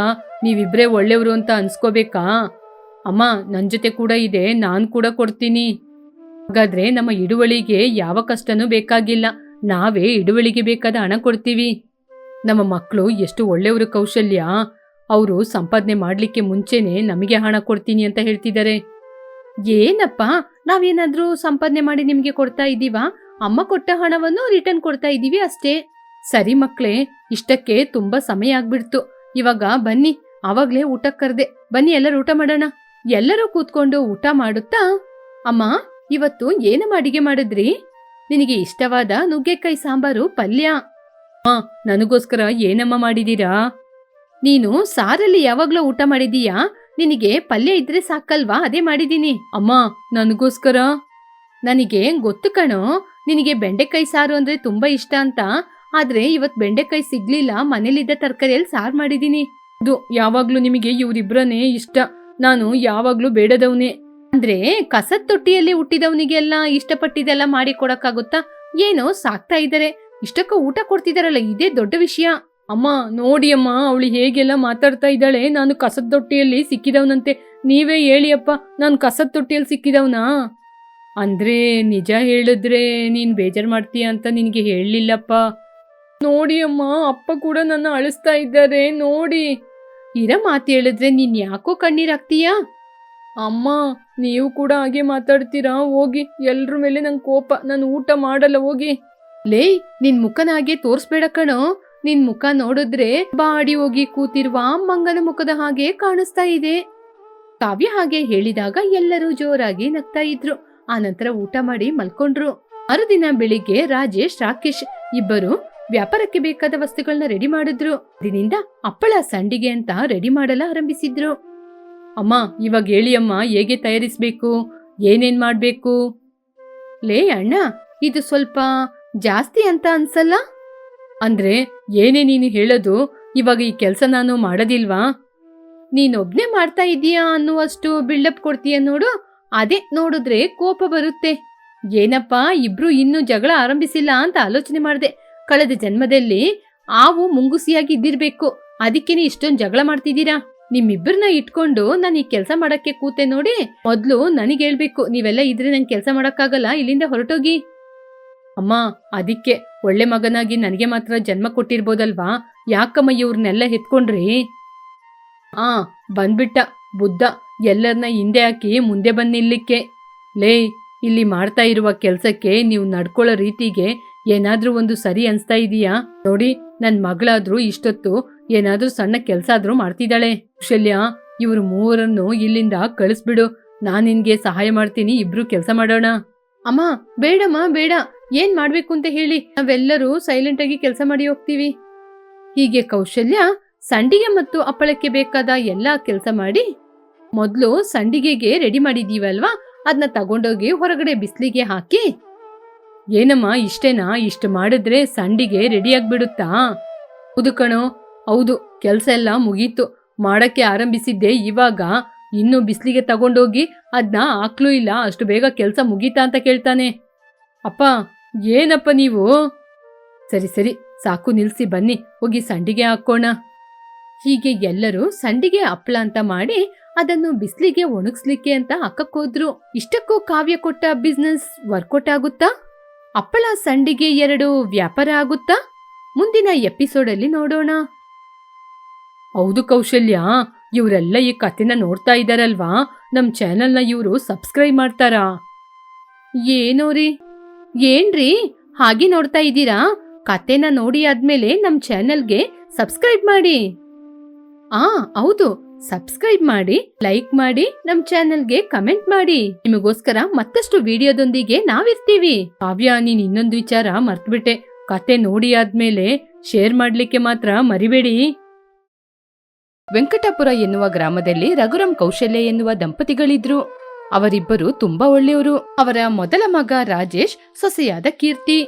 ನೀವಿಬ್ರೇ ಒಳ್ಳೆಯವರು ಅಂತ ಅನ್ಸ್ಕೋಬೇಕಾ? ಅಮ್ಮ, ನನ್ ಜೊತೆ ಕೂಡ ಇದೆ, ನಾನ್ ಕೂಡ ಕೊಡ್ತೀನಿ. ಹಾಗಾದ್ರೆ ನಮ್ಮ ಹಿಡುವಳಿಗೆ ಯಾವ ಕಷ್ಟನೂ ಬೇಕಾಗಿಲ್ಲ. ನಾವೇ ಹಿಡುವಳಿಗೆ ಬೇಕಾದ ಹಣ ಕೊಡ್ತೀವಿ. ನಮ್ಮ ಮಕ್ಕಳು ಎಷ್ಟು ಒಳ್ಳೆಯವರು ಕೌಶಲ್ಯ. ಅವರು ಸಂಪಾದನೆ ಮಾಡ್ಲಿಕ್ಕೆ ಮುಂಚೆನೆ ನಮಗೆ ಹಣ ಕೊಡ್ತೀನಿ ಅಂತ ಹೇಳ್ತಿದ್ದಾರೆ. ಏನಪ್ಪ, ನಾವೇನಾದ್ರೂ ಸಂಪಾದನೆ ಮಾಡಿ ನಿಮ್ಗೆ ಕೊಡ್ತಾ ಇದ್ದೀವಾ? ಅಮ್ಮ ಕೊಟ್ಟ ಹಣವನ್ನು ರಿಟರ್ನ್ ಕೊಡ್ತಾ ಇದ್ದೀವಿ ಅಷ್ಟೇ. ಸರಿ ಮಕ್ಳೇ, ಇಷ್ಟಕ್ಕೆ ತುಂಬಾ ಸಮಯ ಆಗ್ಬಿಡ್ತು. ಇವಾಗ ಬನ್ನಿ, ಆವಾಗ್ಲೇ ಊಟಕ್ಕೆ ಕರ್ದೆ. ಬನ್ನಿ ಎಲ್ಲರೂ ಊಟ ಮಾಡೋಣ. ಎಲ್ಲರೂ ಕೂತ್ಕೊಂಡು ಊಟ ಮಾಡುತ್ತಾ, ಅಮ್ಮ ಇವತ್ತು ಏನಮ್ಮ ಅಡಿಗೆ ಮಾಡಿದ್ರಿ? ನಿನಗೆ ಇಷ್ಟವಾದ ನುಗ್ಗೆಕಾಯಿ ಸಾಂಬಾರು ಪಲ್ಯ. ನನಗೋಸ್ಕರ ಏನಮ್ಮ ಮಾಡಿದೀರಾ? ನೀನು ಸಾರಲ್ಲಿ ಯಾವಾಗ್ಲೂ ಊಟ ಮಾಡಿದೀಯಾ? ನಿನಗೆ ಪಲ್ಯ ಇದ್ರೆ ಸಾಕಲ್ವಾ, ಅದೇ ಮಾಡಿದೀನಿ. ಅಮ್ಮ, ನನಗೋಸ್ಕರ? ನನಗೆ ಗೊತ್ತು ಕಣೋ, ನಿನಗೆ ಬೆಂಡೆಕಾಯಿ ಸಾರು ಅಂದ್ರೆ ತುಂಬಾ ಇಷ್ಟ ಅಂತ. ಆದ್ರೆ ಇವತ್ ಬೆಂಡೆಕಾಯಿ ಸಿಗ್ಲಿಲ್ಲ. ಮನೇಲಿದ್ದ ತರಕಾರಿಯಲ್ಲಿ ಸಾರು ಮಾಡಿದೀನಿ. ಇದು ಯಾವಾಗ್ಲೂ ನಿಮಗೆ ಇವರಿಬ್ರನೇ ಇಷ್ಟ. ನಾನು ಯಾವಾಗ್ಲೂ ಬೇಡದವನೇ. ಅಂದ್ರೆ ಕಸದ ತೊಟ್ಟಿಯಲ್ಲಿ ಹುಟ್ಟಿದವನಿಗೆಲ್ಲ ಇಷ್ಟಪಟ್ಟಿದೆಲ್ಲ ಮಾಡಿ ಕೊಡಕ್ಕಾಗುತ್ತಾ? ಏನೋ ಸಾಕ್ತಾ ಇದ್ದಾರೆ, ಇಷ್ಟಕ್ಕ ಊಟ ಕೊಡ್ತಿದಾರಲ್ಲ, ಇದೇ ದೊಡ್ಡ ವಿಷಯ. ಅಮ್ಮ ನೋಡಿ ಅಮ್ಮ, ಅವಳು ಹೇಗೆಲ್ಲ ಮಾತಾಡ್ತಾ ಇದ್ದಾಳೆ. ನಾನು ಕಸದ ತೊಟ್ಟಿಯಲ್ಲಿ ಸಿಕ್ಕಿದವನಂತೆ. ನೀವೇ ಹೇಳಿ ಅಪ್ಪ, ನಾನು ಕಸದ ತೊಟ್ಟಿಯಲ್ಲಿ ಸಿಕ್ಕಿದವನಾ? ಅಂದ್ರೆ ನಿಜ ಹೇಳಿದ್ರೆ ನೀನ್ ಬೇಜಾರ್ ಮಾಡ್ತೀಯ ಅಂತ ನಿನ್ಗೆ ಹೇಳಲಿಲ್ಲಪ್ಪ. ನೋಡಿ ಅಮ್ಮ, ಅಪ್ಪ ಕೂಡ ನನ್ನ ಅಳಿಸ್ತಾ ಇದ್ದಾರೆ ನೋಡಿ. ಇರ ಮಾತು ಹೇಳಿದ್ರೆ ನೀನ್ ಯಾಕೋ ಕಣ್ಣೀರಾಗ್ತೀಯಾ? ಅಮ್ಮ, ನೀವು ಕೂಡ ಹಾಗೆ ಮಾತಾಡ್ತೀರಾ? ಹೋಗಿ, ಎಲ್ರ ಮೇಲೆ ನಂಗೆ ಕೋಪ. ನಾನು ಊಟ ಮಾಡಲ್ಲ, ಹೋಗಿ. ಲೇ, ನಿನ್ ಮುಖನ ಹಾಗೆ ತೋರ್ಸ್ಬೇಡ ಕಣೋ. ನಿನ್ ಮುಖ ನೋಡಿದ್ರೆ ಬಾಡಿ ಹೋಗಿ ಕೂತಿರುವ ಮಂಗನ ಮುಖದ ಹಾಗೆ ಕಾಣಿಸ್ತಾ ಇದೆ. ಕಾವ್ಯ ಹಾಗೆ ಹೇಳಿದಾಗ ಎಲ್ಲರೂ ಜೋರಾಗಿ ನಗ್ತಾ ಇದ್ರು. ಆನಂತರ ಊಟ ಮಾಡಿ ಮಲ್ಕೊಂಡ್ರು. ಮರುದಿನ ಬೆಳಿಗ್ಗೆ ರಾಜೇಶ್, ರಾಕೇಶ್ ಇಬ್ಬರು ವ್ಯಾಪಾರಕ್ಕೆ ಬೇಕಾದ ವಸ್ತುಗಳನ್ನ ರೆಡಿ ಮಾಡಿದ್ರು. ದಿನಿಂದ ಹಪ್ಪಳ ಸಂಡಿಗೆ ಅಂತ ರೆಡಿ ಮಾಡಲು ಆರಂಭಿಸಿದ್ರು. ಅಮ್ಮ, ಇವಾಗ ಹೇಳಿ ಅಮ್ಮ, ಹೇಗೆ ತಯಾರಿಸ್ಬೇಕು, ಏನೇನ್ ಮಾಡ್ಬೇಕು? ಲೇ ಅಣ್ಣ, ಇದು ಸ್ವಲ್ಪ ಜಾಸ್ತಿ ಅಂತ ಅನ್ಸಲ್ಲ? ಅಂದ್ರೆ ಏನೇ ನೀನು ಹೇಳೋದು? ಇವಾಗ ಈ ಕೆಲಸ ನಾನು ಮಾಡೋದಿಲ್ವಾ? ನೀನೊಬ್ನೇ ಮಾಡ್ತಾ ಇದೀಯಾ ಅನ್ನುವಷ್ಟು ಬಿಲ್ಡಪ್ ಕೊಡ್ತೀಯ ನೋಡು. ಅದೇ ನೋಡಿದ್ರೆ ಕೋಪ ಬರುತ್ತೆ. ಏನಪ್ಪಾ, ಇಬ್ರು ಇನ್ನೂ ಜಗಳ ಆರಂಭಿಸಿಲ್ಲ ಅಂತ ಆಲೋಚನೆ ಮಾಡಿದೆ. ಕಳೆದ ಜನ್ಮದಲ್ಲಿ ಆವು ಮುಂಗುಸಿಯಾಗಿ ಇದ್ದಿರ್ಬೇಕು. ಅದಕ್ಕೇನೆ ಇಷ್ಟೊಂದು ಜಗಳ ಮಾಡ್ತಿದ್ದೀರಾ. ನಿಮ್ಮಿಬ್ಬರನ್ನ ಇಟ್ಕೊಂಡು ನಾನು ಈ ಕೆಲಸ ಮಾಡಕ್ಕೆ ಕೂತೆ ನೋಡಿ. ಮೊದ್ಲು ನನಗೆ ಹೇಳ್ಬೇಕು, ನೀವೆಲ್ಲ ಇದ್ರೆ ನಂಗೆ ಕೆಲಸ ಮಾಡಕ್ಕಾಗಲ್ಲ, ಇಲ್ಲಿಂದ ಹೊರಟೋಗಿ. ಅಮ್ಮ, ಅದಕ್ಕೆ ಒಳ್ಳೆ ಮಗನಾಗಿ ನನಗೆ ಮಾತ್ರ ಜನ್ಮ ಕೊಟ್ಟಿರ್ಬೋದಲ್ವಾ? ಯಾಕಮ್ಮ ಇವ್ರನ್ನೆಲ್ಲ ಎತ್ಕೊಂಡ್ರಿ? ಬಂದ್ಬಿಟ್ಟ ಬುದ್ಧ. ಎಲ್ಲರನ್ನ ಹಿಂದೆ ಹಾಕಿ ಮುಂದೆ ಬಂದ್ ನಿಲ್ಲಿಕ್ಕೆ. ಲೇ, ಇಲ್ಲಿ ಮಾಡ್ತಾ ಇರುವ ಕೆಲ್ಸಕ್ಕೆ ನೀವು ನಡ್ಕೊಳ್ಳೋ ರೀತಿಗೆ ಏನಾದ್ರೂ ಒಂದು ಸರಿ ಅನ್ಸ್ತಾ ಇದೀಯಾ? ನೋಡಿ, ನನ್ ಮಗಳಾದ್ರೂ ಇಷ್ಟೊತ್ತು ಏನಾದ್ರೂ ಸಣ್ಣ ಕೆಲ್ಸ ಆದ್ರೂ ಮಾಡ್ತಿದ್ದಾಳೆ. ಕೌಶಲ್ಯ, ಇವ್ರು ಮೂವರನ್ನು ಇಲ್ಲಿಂದ ಕಳಿಸ್ಬಿಡು. ನಾನ್ ನಿನ್ಗೆ ಸಹಾಯ ಮಾಡ್ತೀನಿ, ಇಬ್ರು ಕೆಲಸ ಮಾಡೋಣ. ಅಮ್ಮ, ಬೇಡಮ್ಮ ಬೇಡ. ಏನ್ ಮಾಡ್ಬೇಕು ಅಂತ ಹೇಳಿ, ನಾವೆಲ್ಲರೂ ಸೈಲೆಂಟ್ ಆಗಿ ಕೆಲಸ ಮಾಡಿ ಹೋಗ್ತೀವಿ. ಹೀಗೆ ಕೌಶಲ್ಯ ಸಂಡಿಗೆ ಮತ್ತು ಹಪ್ಪಳಕ್ಕೆ ಬೇಕಾದ ಎಲ್ಲಾ ಕೆಲಸ ಮಾಡಿ, ಮೊದ್ಲು ಸಂಡಿಗೆಗೆ ರೆಡಿ ಮಾಡಿದೀವಲ್ವಾ, ಅದನ್ನ ತಗೊಂಡೋಗಿ ಹೊರಗಡೆ ಬಿಸ್ಲಿಗೆ ಹಾಕಿ. ಏನಮ್ಮ ಇಷ್ಟೇನಾ? ಇಷ್ಟು ಮಾಡಿದ್ರೆ ಸಂಡಿಗೆ ರೆಡಿ ಆಗ್ಬಿಡುತ್ತಾ? ಹೌದು ಕಣೋ, ಹೌದು, ಕೆಲ್ಸ ಎಲ್ಲ ಮುಗೀತು. ಮಾಡಕ್ಕೆ ಆರಂಭಿಸಿದ್ದೆ ಇವಾಗ. ಇನ್ನು ಬಿಸ್ಲಿಗೆ ತಗೊಂಡೋಗಿ ಅದ್ನ ಹಾಕ್ಲೂ ಇಲ್ಲ, ಅಷ್ಟು ಬೇಗ ಕೆಲ್ಸ ಮುಗೀತಾ ಅಂತ ಕೇಳ್ತಾನೆ. ಅಪ್ಪ, ಏನಪ್ಪ ನೀವು? ಸರಿ ಸರಿ ಸಾಕು, ನಿಲ್ಸಿ, ಬನ್ನಿ ಹೋಗಿ ಸಂಡಿಗೆ ಹಾಕೋಣ. ಹೀಗೆ ಎಲ್ಲರೂ ಸಂಡಿಗೆ ಹಪ್ಳ ಅಂತ ಮಾಡಿ ಅದನ್ನು ಬಿಸ್ಲಿಗೆ ಒಣಗಿಸ್ಲಿಕ್ಕೆ ಅಂತ ಹಾಕಕ್ಕೋದ್ರು. ಇಷ್ಟಕ್ಕೂ ಕಾವ್ಯ ಕೊಟ್ಟ ಬಿಸ್ನೆಸ್ ವರ್ಕೌಟ್ ಆಗುತ್ತಾ? ಹಪ್ಪಳ ಸಂಡಿಗೆ 2 ವ್ಯಾಪಾರ ಆಗುತ್ತಾ? ಮುಂದಿನ ಎಪಿಸೋಡಲ್ಲಿ ನೋಡೋಣ. ಹೌದು ಕೌಶಲ್ಯ, ಇವರೆಲ್ಲ ಈ ಕಥೆನ ನೋಡ್ತಾ ಇದ್ದಾರಲ್ವಾ, ನಮ್ ಚಾನೆಲ್ನ ಇವರು ಸಬ್ಸ್ಕ್ರೈಬ್ ಮಾಡ್ತಾರಾ? ಏನೋರಿ, ಏನ್ರಿ ಹಾಗೆ ನೋಡ್ತಾ ಇದ್ದೀರಾ? ಕಥೆನ ನೋಡಿ ಆದ್ಮೇಲೆ ನಮ್ ಚಾನೆಲ್ಗೆ ಸಬ್ಸ್ಕ್ರೈಬ್ ಮಾಡಿ. ಹೌದು, ಸಬ್ಸ್ಕ್ರೈಬ್ ಮಾಡಿ, ಲೈಕ್ ಮಾಡಿ, ನಮ್ ಚಾನೆಲ್ಗೆ ಕಮೆಂಟ್ ಮಾಡಿ. ನಿಮಗೋಸ್ಕರ ಮತ್ತಷ್ಟು ವಿಡಿಯೋದೊಂದಿಗೆ ನಾವಿರ್ತೀವಿ. ಕಾವ್ಯ, ನೀನ್ ಇನ್ನೊಂದು ವಿಚಾರ ಮರ್ತ್ಬಿಟ್ಟೆ. ಕತೆ ನೋಡಿ ಆದ್ಮೇಲೆ ಶೇರ್ ಮಾಡ್ಲಿಕ್ಕೆ ಮಾತ್ರ ಮರಿಬೇಡಿ. ವೆಂಕಟಾಪುರ ಎನ್ನುವ ಗ್ರಾಮದಲ್ಲಿ ರಘುರಾಮ್ ಕೌಶಲ್ಯ ಎನ್ನುವ ದಂಪತಿಗಳಿದ್ರು. ಅವರಿಬ್ಬರು ತುಂಬಾ ಒಳ್ಳೆಯವರು. ಅವರ ಮೊದಲ ಮಗ ರಾಜೇಶ್, ಸೊಸೆಯಾದ ಕೀರ್ತಿ,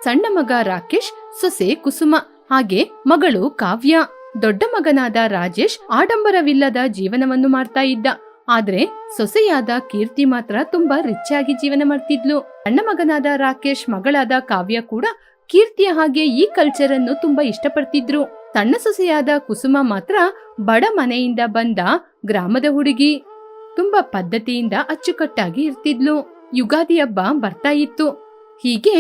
ಸಣ್ಣ ಮಗ ರಾಕೇಶ್, ಸೊಸೆ ಕುಸುಮ, ಹಾಗೆ ಮಗಳು ಕಾವ್ಯ. ದೊಡ್ಡ ಮಗನಾದ ರಾಜೇಶ್ ಆಡಂಬರವಿಲ್ಲದ ಜೀವನವನ್ನು ಮಾಡ್ತಾ ಇದ್ದ. ಆದ್ರೆ ಸೊಸೆಯಾದ ಕೀರ್ತಿ ಮಾತ್ರ ತುಂಬಾ ರಿಚ್ ಆಗಿ ಜೀವನ ಮಾಡ್ತಿದ್ಲು. ಸಣ್ಣ ಮಗನಾದ ರಾಕೇಶ್, ಮಗಳಾದ ಕಾವ್ಯ ಕೂಡ ಕೀರ್ತಿಯ ಹಾಗೆ ಈ ಕಲ್ಚರ್ ಅನ್ನು ತುಂಬಾ ಇಷ್ಟಪಡ್ತಿದ್ರು. ಸಣ್ಣ ಸೊಸೆಯಾದ ಕುಸುಮ ಮಾತ್ರ ಬಡ ಮನೆಯಿಂದ ಬಂದ ಗ್ರಾಮದ ಹುಡುಗಿ. ತುಂಬಾ ಪದ್ಧತಿಯಿಂದ ಅಚ್ಚುಕಟ್ಟಾಗಿ ಇರ್ತಿದ್ಲು. ಯುಗಾದಿ ಹಬ್ಬ ಬರ್ತಾ ಇತ್ತು. ಹೀಗೆ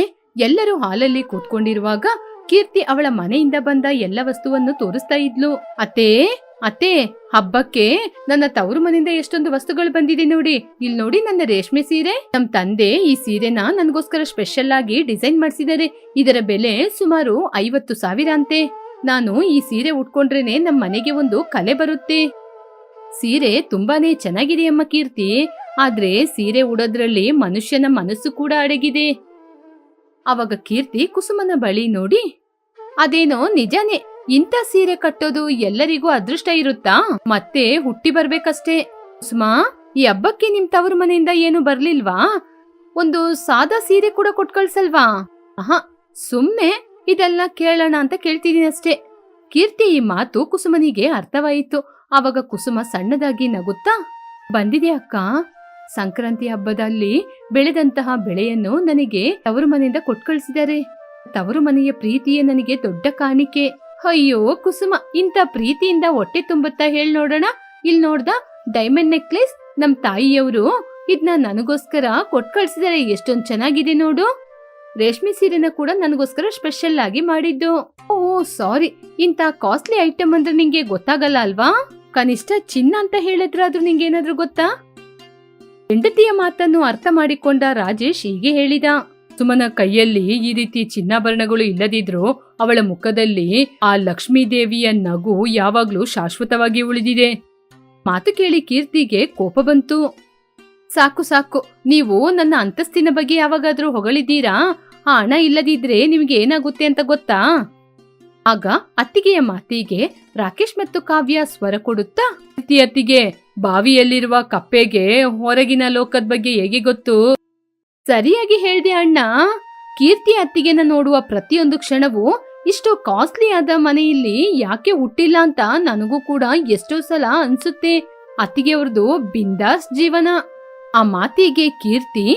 ಎಲ್ಲರೂ ಹಾಲಲ್ಲಿ ಕೂತ್ಕೊಂಡಿರುವಾಗ ಕೀರ್ತಿ ಅವಳ ಮನೆಯಿಂದ ಬಂದ ಎಲ್ಲ ವಸ್ತುವನ್ನು ತೋರಿಸ್ತಾ ಇದ್ಲು. ಅತ್ತೆ, ಹಬ್ಬಕ್ಕೆ ನನ್ನ ತವರು ಮನೆಯಿಂದ ಎಷ್ಟೊಂದು ವಸ್ತುಗಳು ಬಂದಿದೆ ನೋಡಿ. ಇಲ್ಲಿ ನೋಡಿ, ನನ್ನ ರೇಷ್ಮೆ ಸೀರೆ. ನಮ್ ತಂದೆ ಈ ಸೀರೆನ ನನ್ಗೋಸ್ಕರ ಸ್ಪೆಷಲ್ ಆಗಿ ಡಿಸೈನ್ ಮಾಡಿಸಿದ್ದಾರೆ. ಇದರ ಬೆಲೆ ಸುಮಾರು 50,000 ಅಂತೆ. ನಾನು ಈ ಸೀರೆ ಉಟ್ಕೊಂಡ್ರೇನೆ ನಮ್ ಮನೆಗೆ ಒಂದು ಕಲೆ ಬರುತ್ತೆ. ಸೀರೆ ತುಂಬಾನೇ ಚೆನ್ನಾಗಿದೆ ಅಮ್ಮ ಕೀರ್ತಿ, ಆದ್ರೆ ಸೀರೆ ಉಡೋದ್ರಲ್ಲಿ ಮನುಷ್ಯನ ಮನಸ್ಸು ಕೂಡ ಅಡಗಿದೆ. ಅವಾಗ ಕೀರ್ತಿ ಕುಸುಮನ ಬಳಿ ನೋಡಿ, ಅದೇನೋ ನಿಜಾನೇ, ಇಂಥ ಸೀರೆ ಕಟ್ಟೋದು ಎಲ್ಲರಿಗೂ ಅದೃಷ್ಟ ಇರುತ್ತಾ? ಮತ್ತೆ ಹುಟ್ಟಿ ಬರ್ಬೇಕಷ್ಟೇ. ಕುಸುಮಾ, ಈ ಹಬ್ಬಕ್ಕೆ ನಿಮ್ ತವರು ಮನೆಯಿಂದ ಏನು ಬರ್ಲಿಲ್ವಾ? ಒಂದು ಸಾದಾ ಸೀರೆ ಕೂಡ ಕೊಟ್ ಕಳ್ಸಲ್ವಾ? ಸುಮ್ನೆ ಇದೆಲ್ಲ ಕೇಳೋಣ ಅಂತ ಕೇಳ್ತಿದೀನಿ ಅಷ್ಟೇ. ಕೀರ್ತಿ ಈ ಮಾತು ಕುಸುಮನಿಗೆ ಅರ್ಥವಾಯಿತು. ಆವಾಗ ಕುಸುಮ ಸಣ್ಣದಾಗಿ ನಗುತ್ತಾ, ಬಂದಿದೆ ಅಕ್ಕ, ಸಂಕ್ರಾಂತಿ ಹಬ್ಬದಲ್ಲಿ ಬೆಳೆದಂತಹ ಬೆಳೆಯನ್ನು ನನಗೆ ತವರು ಮನೆಯಿಂದ ಕೊಟ್ಕಳಿಸಿದ್ದಾರೆ. ತವರು ಮನೆಯ ಪ್ರೀತಿಯೇ ನನಗೆ ದೊಡ್ಡ ಕಾಣಿಕೆ. ಅಯ್ಯೋ ಕುಸುಮ, ಇಂಥ ಪ್ರೀತಿಯಿಂದ ಹೊಟ್ಟೆ ತುಂಬುತ್ತಾ ಹೇಳ್ ನೋಡೋಣ. ಇಲ್ ನೋಡ್ದ, ಡೈಮಂಡ್ ನೆಕ್ಲೆಸ್ ನಮ್ ತಾಯಿಯವರು ಇದ್ನ ನನಗೋಸ್ಕರ ಕೊಟ್ಕಳಿಸಿದ್ದಾರೆ. ಎಷ್ಟೊಂದ್ ಚೆನ್ನಾಗಿದೆ ನೋಡು. ರೇಷ್ಮೆ ಸೀರೆನ ಕೂಡ ನನಗೋಸ್ಕರ ಸ್ಪೆಷಲ್ ಆಗಿ ಮಾಡಿದ್ದು. ಓ ಸಾರಿ, ಇಂಥ ಕಾಸ್ಟ್ಲಿ ಐಟಮ್ ಅಂದ್ರೆ ನಿಂಗೆ ಗೊತ್ತಾಗಲ್ಲ ಅಲ್ವಾ? ಕನಿಷ್ಠ ಚಿನ್ನ ಅಂತ ಹೇಳಿದ್ರಾದ್ರೂ ನಿಂಗೇನಾದ್ರೂ ಗೊತ್ತಾ? ಹೆಂಡತಿಯ ಮಾತನ್ನು ಅರ್ಥ ಮಾಡಿಕೊಂಡ ರಾಜೇಶ್ ಹೀಗೆ ಹೇಳಿದ. ಸುಮನ ಕೈಯಲ್ಲಿ ಈ ರೀತಿ ಚಿನ್ನಾಭರಣಗಳು ಇಲ್ಲದಿದ್ರು ಅವಳ ಮುಖದಲ್ಲಿ ಆ ಲಕ್ಷ್ಮೀ ದೇವಿಯ ನಗು ಯಾವಾಗ್ಲೂ ಶಾಶ್ವತವಾಗಿ ಉಳಿದಿದೆ. ಮಾತು ಕೇಳಿ ಕೀರ್ತಿಗೆ ಕೋಪ ಬಂತು. ಸಾಕು ಸಾಕು, ನೀವು ನನ್ನ ಅಂತಸ್ತಿನ ಬಗ್ಗೆ ಯಾವಾಗಾದ್ರೂ ಹೊಗಳಿದ್ದೀರಾ? ಆ ಹಣ ಇಲ್ಲದಿದ್ರೆ ನಿಮ್ಗೆ ಏನಾಗುತ್ತೆ ಅಂತ ಗೊತ್ತಾ? ಆಗ ಅತ್ತಿಗೆಯ ಮಾತಿಗೆ ರಾಕೇಶ್ ಮತ್ತು ಕಾವ್ಯ ಸ್ವರ ಕೊಡುತ್ತಾ, ಕೀರ್ತಿ ಅತ್ತಿಗೆ, ಬಾವಿಯಲ್ಲಿರುವ ಕಪ್ಪೆಗೆ ಹೊರಗಿನ ಲೋಕದ ಬಗ್ಗೆ ಹೇಗೆ ಗೊತ್ತು? ಸರಿಯಾಗಿ ಹೇಳ್ದೆ ಅಣ್ಣ. ಕೀರ್ತಿ ಅತ್ತಿಗೆನ ನೋಡುವ ಪ್ರತಿಯೊಂದು ಕ್ಷಣವೂ ಇಷ್ಟು ಕಾಸ್ಟ್ಲಿ ಆದ ಮನೆಯಲ್ಲಿ ಯಾಕೆ ಹುಟ್ಟಿಲ್ಲ ಅಂತ ನನಗೂ ಕೂಡ ಎಷ್ಟೋ ಸಲ ಅನ್ಸುತ್ತೆ. ಅತ್ತಿಗೆಯವ್ರದು ಬಿಂದಾಸ್ ಜೀವನ. ಆ ಮಾತಿಗೆ ಕೀರ್ತಿ,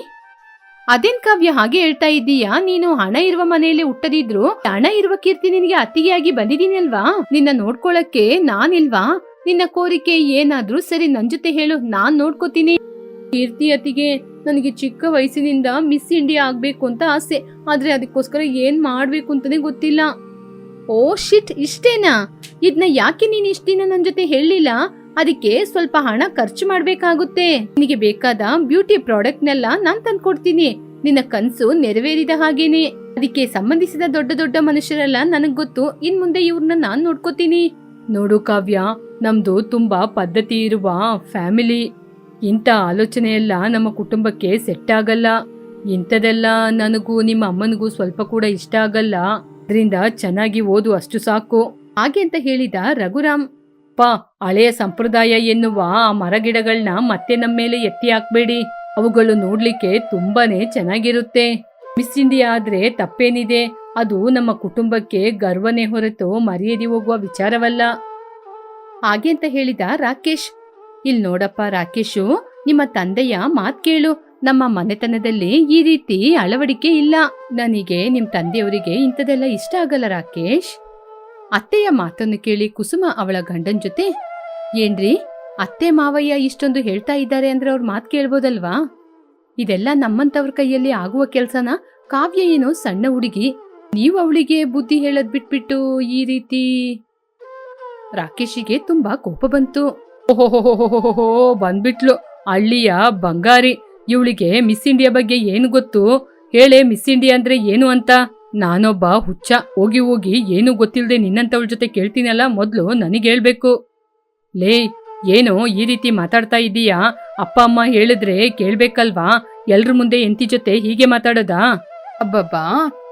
ಅದೇನ್ ಕಾವ್ಯ ಹಾಗೆ ಹೇಳ್ತಾ ಇದ್ದೀಯಾ? ನೀನು ಹಣ ಇರುವ ಮನೆಯಲ್ಲಿ ಹುಟ್ಟದಿದ್ರು ಹಣ ಇರುವ ಕೀರ್ತಿ ನಿನಗೆ ಅತ್ತಿಗೆಯಾಗಿ ಬಂದಿದ್ದೀನಲ್ವಾ? ನಿನ್ನ ನೋಡ್ಕೊಳಕ್ಕೆ ನಾನಿಲ್ವಾ? ನಿನ್ನ ಕೋರಿಕೆ ಏನಾದ್ರೂ ಸರಿ, ನನ್ ಜೊತೆ ಹೇಳು, ನಾನ್ ನೋಡ್ಕೋತೀನಿ. ಕೀರ್ತಿ ಅತ್ತಿಗೆ, ನನಗೆ ಚಿಕ್ಕ ವಯಸ್ಸಿನಿಂದ ಮಿಸ್ ಇಂಡಿಯಾ ಆಗ್ಬೇಕು ಅಂತ ಆಸೆ. ಆದ್ರೆ ಅದಕ್ಕೋಸ್ಕರ ಏನ್ ಮಾಡ್ಬೇಕು ಅಂತಾನೆ ಗೊತ್ತಿಲ್ಲ. ಓ ಶಿಟ್, ಇಷ್ಟೇನಾ? ಇದ್ನ ಯಾಕೆ ನೀನ್ ಇಷ್ಟ ದಿನ ನನ್ ಜೊತೆ ಹೇಳಿಲ್ಲ? ಅದಕ್ಕೆ ಸ್ವಲ್ಪ ಹಣ ಖರ್ಚು ಮಾಡ್ಬೇಕಾಗುತ್ತೆ. ನಿನಗೆ ಬೇಕಾದ ಬ್ಯೂಟಿ ಪ್ರಾಡಕ್ಟ್ನೆಲ್ಲ ನಾನ್ ತಂದ್ಕೊಡ್ತೀನಿ. ನಿನ್ನ ಕನ್ಸು ನೆರವೇರಿದ ಹಾಗೇನೆ. ಅದಕ್ಕೆ ಸಂಬಂಧಿಸಿದ ದೊಡ್ಡ ದೊಡ್ಡ ಮನುಷ್ಯರೆಲ್ಲ ನನಗ್ ಗೊತ್ತು. ಇನ್ ಮುಂದೆ ಇವ್ರನ್ನ ನಾನ್ ನೋಡ್ಕೋತೀನಿ. ನೋಡು ಕಾವ್ಯ, ನಮ್ದು ತುಂಬಾ ಪದ್ಧತಿ ಇರುವ ಫ್ಯಾಮಿಲಿ. ಇಂಥ ಆಲೋಚನೆ ಎಲ್ಲ ನಮ್ಮ ಕುಟುಂಬಕ್ಕೆ ಸೆಟ್ ಆಗಲ್ಲ. ಇಂಥದೆಲ್ಲ ನನಗೂ ನಿಮ್ಮ ಅಮ್ಮನಿಗೂ ಸ್ವಲ್ಪ ಕೂಡ ಇಷ್ಟ ಆಗಲ್ಲ. ಅದರಿಂದ ಚೆನ್ನಾಗಿ ಓದು, ಅಷ್ಟು ಸಾಕು. ಹಾಗೆ ಅಂತ ಹೇಳಿದ ರಘುರಾಮ್. ಹಳೆಯ ಸಂಪ್ರದಾಯ ಎನ್ನುವ ಆ ಮರಗಿಡಗಳನ್ನ ಮತ್ತೆ ನಮ್ಮ ಮೇಲೆ ಎತ್ತಿ ಹಾಕ್ಬೇಡಿ. ಅವುಗಳು ನೋಡ್ಲಿಕ್ಕೆ ತುಂಬಾನೇ ಚೆನ್ನಾಗಿರುತ್ತೆ. ಮಿಸ್ ಇಂಡಿಯಾ ಆದ್ರೆ ತಪ್ಪೇನಿದೆ? ಅದು ನಮ್ಮ ಕುಟುಂಬಕ್ಕೆ ಗರ್ವನೇ ಹೊರತು ಮರ್ಯಾದೆ ಹೋಗುವ ವಿಚಾರವಲ್ಲ. ಹಾಗೆ ಅಂತ ಹೇಳಿದ ರಾಕೇಶ್. ಇಲ್ ನೋಡಪ್ಪ ರಾಕೇಶು, ನಿಮ್ಮ ತಂದೆಯ ಮಾತ್ ಕೇಳು. ನಮ್ಮ ಮನೆತನದಲ್ಲಿ ಈ ರೀತಿ ಅಳವಡಿಕೆ ಇಲ್ಲ. ನನಗೆ ನಿಮ್ ತಂದೆಯವರಿಗೆ ಇಂಥದೆಲ್ಲ ಇಷ್ಟ ಆಗಲ್ಲ ರಾಕೇಶ್. ಅತ್ತೆಯ ಮಾತನ್ನು ಕೇಳಿ ಕುಸುಮ ಅವಳ ಗಂಡನ್ ಜೊತೆ, ಏನ್ರಿ ಅತ್ತೆ ಮಾವಯ್ಯ ಇಷ್ಟೊಂದು ಹೇಳ್ತಾ ಇದ್ದಾರೆ ಅಂದ್ರೆ ಅವ್ರ ಮಾತ್ ಕೇಳ್ಬೋದಲ್ವಾ? ಇದೆಲ್ಲ ನಮ್ಮಂತವ್ರ ಕೈಯಲ್ಲಿ ಆಗುವ ಕೆಲ್ಸನ? ಕಾವ್ಯ ಏನೋ ಸಣ್ಣ ಹುಡುಗಿ, ನೀವು ಅವಳಿಗೆ ಬುದ್ಧಿ ಹೇಳದ್ ಬಿಟ್ಬಿಟ್ಟು ಈ ರೀತಿ. ರಾಕೇಶಿಗೆ ತುಂಬಾ ಕೋಪ ಬಂತು. ಓಹೋಹೋಹೋಹೋ, ಬಂದ್ಬಿಟ್ಲು ಹಳ್ಳಿಯ ಬಂಗಾರಿ. ಇವಳಿಗೆ ಮಿಸ್ ಇಂಡಿಯಾ ಬಗ್ಗೆ ಏನು ಗೊತ್ತು ಹೇಳೆ? ಮಿಸ್ ಇಂಡಿಯಾ ಅಂದ್ರೆ ಏನು ಅಂತ. ನಾನೊಬ್ಬ ಹುಚ್ಚ, ಹೋಗಿ ಹೋಗಿ ಏನು ಗೊತ್ತಿಲ್ಲದೆ ನಿನ್ನಂತವಳ ಜೊತೆ ಕೇಳ್ತೀನಲ್ಲ, ಮೊದ್ಲು ನನಗೆ ಹೇಳ್ಬೇಕು. ಲೇ, ಏನೋ ಈ ರೀತಿ ಮಾತಾಡ್ತಾ ಇದ್ದೀಯಾ? ಅಪ್ಪ ಅಮ್ಮ ಹೇಳಿದ್ರೆ ಕೇಳ್ಬೇಕಲ್ವಾ? ಎಲ್ರ ಮುಂದೆ ಹೆಂಡತಿ ಜೊತೆ ಹೀಗೆ ಮಾತಾಡೋದಾ? ಅಬ್ಬಬ್ಬಾ,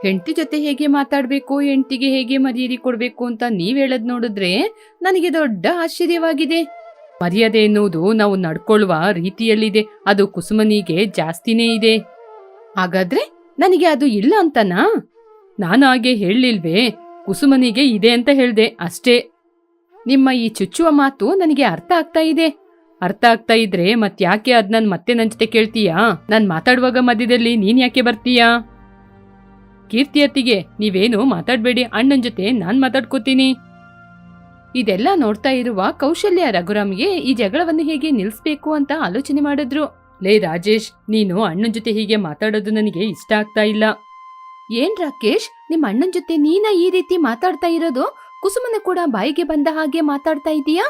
ಹೆಂಡತಿ ಜೊತೆ ಹೇಗೆ ಮಾತಾಡ್ಬೇಕು, ಹೆಂಡತಿಗೆ ಹೇಗೆ ಮರ್ಯಾದೆ ಕೊಡ್ಬೇಕು ಅಂತ ನೀವ್ ಹೇಳದ್ ನೋಡಿದ್ರೆ ನನಗೆ ದೊಡ್ಡ ಆಶ್ಚರ್ಯವಾಗಿದೆ. ಮರ್ಯಾದೆ ಎನ್ನುವುದು ನಾವು ನಡ್ಕೊಳ್ಳುವ ರೀತಿಯಲ್ಲಿದೆ, ಅದು ಕುಸುಮನಿಗೆ ಜಾಸ್ತಿನೇ ಇದೆ. ಹಾಗಾದ್ರೆ ನನಗೆ ಅದು ಇಲ್ಲ ಅಂತನಾ? ನಾನು ಹಾಗೆ ಹೇಳಲಿಲ್ವೇ? ಕುಸುಮನಿಗೆ ಇದೆ ಅಂತ ಹೇಳ್ದೆ ಅಷ್ಟೇ. ನಿಮ್ಮ ಈ ಚುಚ್ಚುವ ಮಾತು ನನಗೆ ಅರ್ಥ ಆಗ್ತಾ ಇದೆ. ಅರ್ಥ ಆಗ್ತಾ ಇದ್ರೆ ಮತ್ಯಾಕೆ ಅದ್ ಮತ್ತೆ ನನ್ ಜೊತೆ ಕೇಳ್ತೀಯಾ? ನಾನ್ ಮಾತಾಡುವಾಗ ಮಧ್ಯದಲ್ಲಿ ನೀನ್ ಯಾಕೆ ಬರ್ತೀಯಾ? ಕೀರ್ತಿಯತ್ತಿಗೆ, ನೀವೇನು ಮಾತಾಡ್ಬೇಡಿ, ಅಣ್ಣನ್ ಜೊತೆ ನಾನ್ ಮಾತಾಡ್ಕೋತೀನಿ. ಇದೆಲ್ಲ ನೋಡ್ತಾ ಇರುವ ಕೌಶಲ್ಯ ರಘುರಾಮ್ಗೆ ಈ ಜಗಳವನ್ನು ಹೇಗೆ ನಿಲ್ಸ್ಬೇಕು ಅಂತ ಆಲೋಚನೆ ಮಾಡಿದ್ರು. ಲೇ ರಾಜೇಶ್, ನೀನು ಅಣ್ಣನ್ ಜೊತೆ ಹೀಗೆ ಮಾತಾಡೋದು ನನಗೆ ಇಷ್ಟ ಆಗ್ತಾ ಇಲ್ಲ. ಏನ್ ರಾಕೇಶ್, ನಿಮ್ಮ ಅಣ್ಣನ್ ಜೊತೆ ನೀನ ಈ ರೀತಿ ಮಾತಾಡ್ತಾ ಇರೋದು? ಕುಸುಮನ ಕೂಡ ಬಾಯಿಗೆ ಬಂದ ಹಾಗೆ ಮಾತಾಡ್ತಾ ಇದೀಯಾ?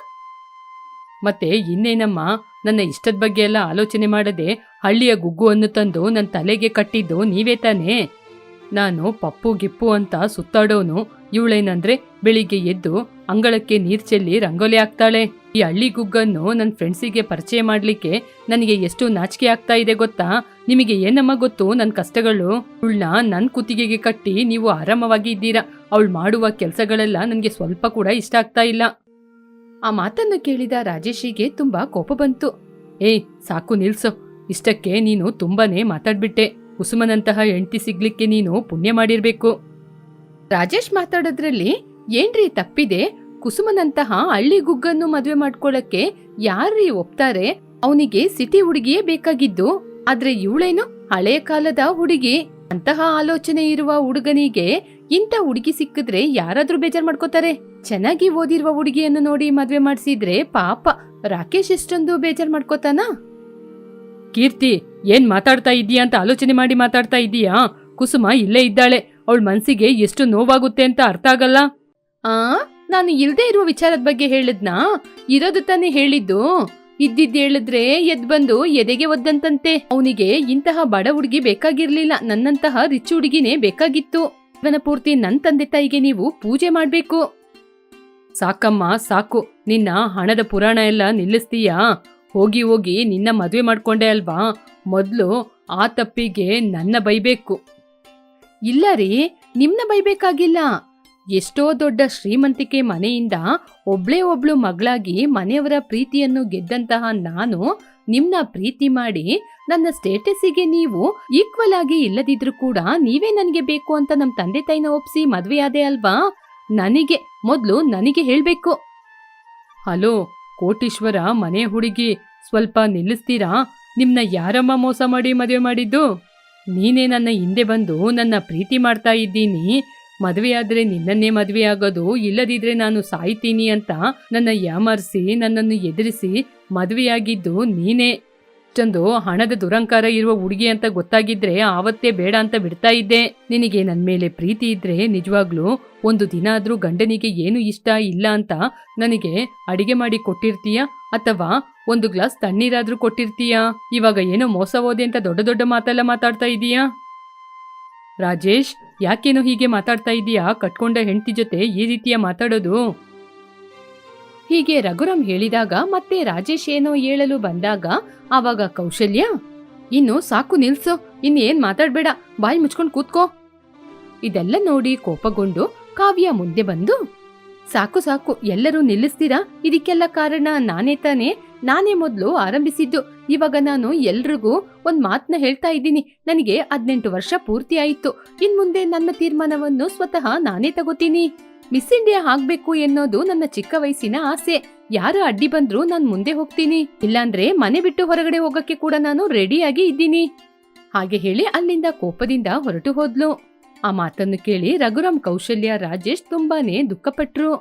ಮತ್ತೆ ಇನ್ನೇನಮ್ಮ, ನನ್ನ ಇಷ್ಟದ ಬಗ್ಗೆ ಎಲ್ಲ ಆಲೋಚನೆ ಮಾಡದೆ ಹಳ್ಳಿಯ ಗುಗ್ಗುವನ್ನು ತಂದು ನನ್ನ ತಲೆಗೆ ಕಟ್ಟಿದ್ದು ನೀವೇ ತಾನೇ? ನಾನು ಪಪ್ಪು ಗಿಪ್ಪು ಅಂತ ಸುತ್ತಾಡೋನು. ಇವಳೇನಂದ್ರೆ ಬೆಳಿಗ್ಗೆ ಎದ್ದು ಅಂಗಳಕ್ಕೆ ನೀರ್ ಚೆಲ್ಲಿ ರಂಗೋಲಿ ಹಾಕ್ತಾಳೆ. ಈ ಹಳ್ಳಿ ಗುಗ್ಗನ್ನು ನನ್ನ ಫ್ರೆಂಡ್ಸಿಗೆ ಪರಿಚಯ ಮಾಡ್ಲಿಕ್ಕೆ ನನಗೆ ಎಷ್ಟು ನಾಚಿಕೆ ಆಗ್ತಾ ಇದೆ ಗೊತ್ತಾ? ನಿಮಗೆ ಏನಮ್ಮ ಗೊತ್ತು ನನ್ನ ಕಷ್ಟಗಳು? ಇವಳನ್ನ ನನ್ನ ಕುತ್ತಿಗೆಗೆ ಕಟ್ಟಿ ನೀವು ಆರಾಮವಾಗಿ ಇದ್ದೀರಾ. ಅವಳು ಮಾಡುವ ಕೆಲಸಗಳೆಲ್ಲ ನನಗೆ ಸ್ವಲ್ಪ ಕೂಡ ಇಷ್ಟ ಆಗ್ತಾ ಇಲ್ಲ. ಆ ಮಾತನ್ನು ಕೇಳಿದ ರಾಜೇಶಿಗೆ ತುಂಬಾ ಕೋಪ ಬಂತು. ಏಯ್, ಸಾಕು ನಿಲ್ಸು. ಇಷ್ಟಕ್ಕೆ ನೀನು ತುಂಬಾನೇ ಮಾತಾಡ್ಬಿಟ್ಟೆ. ಕುಸುಮನಂತಹ ಹೆಂಡತಿ ಸಿಗ್ಲಿಕ್ಕೆ ನೀನು ಪುಣ್ಯ ಮಾಡಿರ್ಬೇಕು. ರಾಜೇಶ್ ಮಾತಾಡೋದ್ರಲ್ಲಿ ಏನ್ರೀ ತಪ್ಪಿದೆ? ಕುಸುಮನಂತಹ ಹಳ್ಳಿ ಗುಗ್ಗನ್ನು ಮದ್ವೆ ಮಾಡ್ಕೊಳಕ್ಕೆ ಯಾರೀ ಒಪ್ತಾರೆ? ಅವನಿಗೆ ಸಿಟಿ ಹುಡುಗಿಯೇ ಬೇಕಾಗಿದ್ದು. ಆದ್ರೆ ಇವಳೇನು ಹಳೆಯ ಕಾಲದ ಹುಡುಗಿ. ಅಂತಹ ಆಲೋಚನೆ ಇರುವ ಹುಡುಗನಿಗೆ ಇಂಥ ಹುಡುಗಿ ಸಿಕ್ಕಿದ್ರೆ ಯಾರಾದ್ರೂ ಬೇಜಾರ್ ಮಾಡ್ಕೋತಾರೆ. ಚೆನ್ನಾಗಿ ಓದಿರುವ ಹುಡುಗಿಯನ್ನು ನೋಡಿ ಮದ್ವೆ ಮಾಡ್ಸಿದ್ರೆ ಪಾಪ ರಾಕೇಶ್ ಎಷ್ಟೊಂದು ಬೇಜಾರ್ ಮಾಡ್ಕೋತಾನ? ಕೀರ್ತಿ, ಏನ್ ಮಾತಾಡ್ತಾ ಇದ್ದೀಯಾ ಅಂತ ಆಲೋಚನೆ ಮಾಡಿ ಮಾತಾಡ್ತಾ ಇದ್ದೀಯಾ? ಕುಸುಮ ಇಲ್ಲೇ ಇದ್ದಾಳೆ. ಅವಳ ಮನ್ಸಿಗೆ ಎಷ್ಟು ನೋವಾಗುತ್ತೆ ಅಂತ ಅರ್ಥ ಆಗಲ್ಲ. ನಾನು ಇಲ್ದೇ ಇರುವ ವಿಚಾರದ ಬಗ್ಗೆ ಹೇಳಿದ್ನಾ? ಇರೋದು ತಾನೇ ಹೇಳಿದ್ದು. ಇದ್ದಿದ್ದು ಹೇಳಿದ್ರೆ ಎದ್ ಬಂದು ಎದೆಗೆ ಒದ್ದಂತಂತೆ. ಅವನಿಗೆ ಇಂತಹ ಬಡ ಹುಡುಗಿ ಬೇಕಾಗಿರ್ಲಿಲ್ಲ, ನನ್ನಂತಹ ರಿಚ್ ಹುಡುಗಿನೇ ಬೇಕಾಗಿತ್ತು. ಇವನ ಪೂರ್ತಿ ನನ್ ತಂದೆ ತಾಯಿಗೆ ನೀವು ಪೂಜೆ ಮಾಡ್ಬೇಕು. ಸಾಕಮ್ಮ ಸಾಕು, ನಿನ್ನ ಹಣದ ಪುರಾಣ ಎಲ್ಲ ನಿಲ್ಲಿಸ್ತೀಯಾ? ಹೋಗಿ ಹೋಗಿ ನಿನ್ನ ಮದ್ವೆ ಮಾಡ್ಕೊಂಡೆ ಅಲ್ವಾ? ಮೊದ್ಲು ಆ ತಪ್ಪಿಗೆ ನನ್ನ ಬೈಬೇಕು. ಇಲ್ಲ ರೀ, ನಿಮ್ನ ಬೈಬೇಕಾಗಿಲ್ಲ. ಎಷ್ಟೋ ದೊಡ್ಡ ಶ್ರೀಮಂತಿಕೆ ಮನೆಯಿಂದ ಒಬ್ಳೇ ಒಬ್ಳು ಮಗಳಾಗಿ ಮನೆಯವರ ಪ್ರೀತಿಯನ್ನು ಗೆದ್ದಂತಹ ನಾನು ನಿಮ್ನ ಪ್ರೀತಿ ಮಾಡಿ ನನ್ನ ಸ್ಟೇಟಸ್ಸಿಗೆ ನೀವು ಈಕ್ವಲ್ ಆಗಿ ಇಲ್ಲದಿದ್ರು ಕೂಡ ನೀವೇ ನನಗೆ ಬೇಕು ಅಂತ ನಮ್ ತಂದೆ ತಾಯಿನ ಒಪ್ಸಿ ಮದ್ವೆಯಾದೆ ಅಲ್ವಾ? ಮೊದ್ಲು ನನಗೆ ಹೇಳ್ಬೇಕು. ಹಲೋ ಕೋಟೀಶ್ವರ ಮನೆ ಹುಡುಗಿ, ಸ್ವಲ್ಪ ನಿಲ್ಲಿಸ್ತೀರಾ? ನಿಮ್ನ ಯಾರಮ್ಮ ಮೋಸ ಮಾಡಿ ಮದುವೆ ಮಾಡಿದ್ದು? ನೀನೇ ನನ್ನ ಹಿಂದೆ ಬಂದು ನನ್ನ ಪ್ರೀತಿ ಮಾಡ್ತಾ ಇದ್ದೀನಿ, ಮದುವೆಯಾದ್ರೆ ನಿನ್ನನ್ನೇ ಮದುವೆ ಆಗೋದು, ಇಲ್ಲದಿದ್ರೆ ನಾನು ಸಾಯ್ತೀನಿ ಅಂತ ನನ್ನ ಯಾಮರ್ಸಿ ನನ್ನನ್ನು ಎದುರಿಸಿ ಮದುವೆಯಾಗಿದ್ದು ನೀನೇ. ಇಷ್ಟೊಂದು ಹಣದ ದುರಂಕಾರ ಇರುವ ಹುಡುಗಿ ಅಂತ ಗೊತ್ತಾಗಿದ್ರೆ ಆವತ್ತೇ ಬೇಡ ಅಂತ ಬಿಡ್ತಾ ಇದ್ದೆ. ನಿನಗೆ ನನ್ನ ಮೇಲೆ ಪ್ರೀತಿ ಇದ್ರೆ ನಿಜವಾಗ್ಲೂ ಒಂದು ದಿನ ಆದ್ರೂ ಗಂಡನಿಗೆ ಏನು ಇಷ್ಟ ಇಲ್ಲ ಅಂತ ನನಗೆ ಅಡಿಗೆ ಮಾಡಿ ಕೊಟ್ಟಿರ್ತೀಯ, ಅಥವಾ ಒಂದು ಗ್ಲಾಸ್ ತಣ್ಣೀರಾದ್ರೂ ಕೊಟ್ಟಿರ್ತೀಯಾ? ಇವಾಗ ಏನೋ ಮೋಸ ಹೋದೆ ಅಂತ ದೊಡ್ಡ ದೊಡ್ಡ ಮಾತೆಲ್ಲ ಮಾತಾಡ್ತಾ ಇದೀಯಾ? ರಾಜೇಶ್, ಯಾಕೇನೋ ಹೀಗೆ ಮಾತಾಡ್ತಾ ಇದೀಯಾ? ಕಟ್ಕೊಂಡ ಹೆಂಡತಿ ಜೊತೆ ಈ ರೀತಿಯ ಮಾತಾಡೋದು? ಹೀಗೆ ರಘುರಾಮ್ ಹೇಳಿದಾಗ ಮತ್ತೆ ರಾಜೇಶ್ ಏನೋ ಹೇಳಲು ಬಂದಾಗ ಆವಾಗ ಕೌಶಲ್ಯ, ಇನ್ನು ಸಾಕು ನಿಲ್ಸು, ಇನ್ನೇನ್ ಮಾತಾಡ್ಬೇಡ, ಬಾಯಿ ಮುಚ್ಕೊಂಡು ಕೂತ್ಕೋ. ಇದೆಲ್ಲ ನೋಡಿ ಕೋಪಗೊಂಡು ಕಾವ್ಯ ಮುಂದೆ ಬಂದು, ಸಾಕು ಸಾಕು, ಎಲ್ಲರೂ ನಿಲ್ಲಿಸ್ತೀರಾ? ಇದಕ್ಕೆಲ್ಲ ಕಾರಣ ನಾನೇ ತಾನೇ, ನಾನೇ ಮೊದ್ಲು ಆರಂಭಿಸಿದ್ದು. ಇವಾಗ ನಾನು ಎಲ್ರಿಗೂ ಒಂದ್ ಮಾತನ್ನ ಹೇಳ್ತಾ ಇದ್ದೀನಿ. ನನಗೆ 18 ವರ್ಷ ಪೂರ್ತಿ ಆಯ್ತು. ಇನ್ ಮುಂದೆ ನನ್ನ ತೀರ್ಮಾನವನ್ನು ಸ್ವತಃ ನಾನೇ ತಗೋತೀನಿ. ಮಿಸ್ ಇಂಡಿಯಾ ಆಗ್ಬೇಕು ಎನ್ನೋದು ನನ್ನ ಚಿಕ್ಕ ವಯಸ್ಸಿನ ಆಸೆ. ಯಾರು ಅಡ್ಡಿ ಬಂದ್ರೂ ನಾನ್ ಮುಂದೆ ಹೋಗ್ತೀನಿ. ಇಲ್ಲಾಂದ್ರೆ ಮನೆ ಬಿಟ್ಟು ಹೊರಗಡೆ ಹೋಗಕ್ಕೆ ಕೂಡ ನಾನು ರೆಡಿಯಾಗಿ ಇದ್ದೀನಿ. ಹಾಗೆ ಹೇಳಿ ಅಲ್ಲಿಂದ ಕೋಪದಿಂದ ಹೊರಟು ಹೋದ್ಲು. ಆ ಮಾತನ್ನು ಕೇಳಿ ರಘುರಾಮ್, ಕೌಶಲ್ಯ, ರಾಜೇಶ್ ತುಂಬಾನೇ ದುಃಖಪಟ್ರು.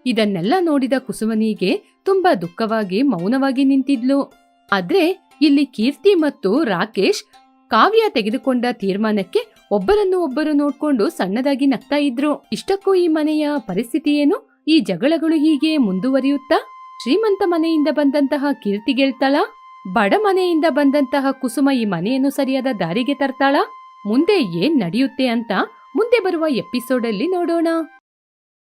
ಇದನ್ನೆಲ್ಲ ನೋಡಿದ ಕುಸುಮನಿಗೆ ತುಂಬಾ ದುಃಖವಾಗಿ ಮೌನವಾಗಿ ನಿಂತಿದ್ಲು. ಆದ್ರೆ ಇಲ್ಲಿ ಕೀರ್ತಿ ಮತ್ತು ರಾಕೇಶ್ ಕಾವ್ಯ ತೆಗೆದುಕೊಂಡ ತೀರ್ಮಾನಕ್ಕೆ ಒಬ್ಬರನ್ನು ಒಬ್ಬರು ನೋಡ್ಕೊಂಡು ಸಣ್ಣದಾಗಿ ನಗ್ತಾ ಇದ್ರು. ಇಷ್ಟಕ್ಕೂ ಈ ಮನೆಯ ಪರಿಸ್ಥಿತಿ ಏನು? ಈ ಜಗಳಗಳು ಹೀಗೆ ಮುಂದುವರಿಯುತ್ತಾ ಶ್ರೀಮಂತ ಮನೆಯಿಂದ ಬಂದಂತಹ ಕೀರ್ತಿ ಗೆಲ್ತಾಳ, ಬಡ ಮನೆಯಿಂದ ಬಂದಂತಹ ಕುಸುಮ ಈ ಮನೆಯನ್ನು ಸರಿಯಾದ ದಾರಿಗೆ ತರ್ತಾಳ? ಮುಂದೆ ಏನ್ ನಡೆಯುತ್ತೆ ಅಂತ ಮುಂದೆ ಬರುವ ಎಪಿಸೋಡ್ ಅಲ್ಲಿ ನೋಡೋಣ.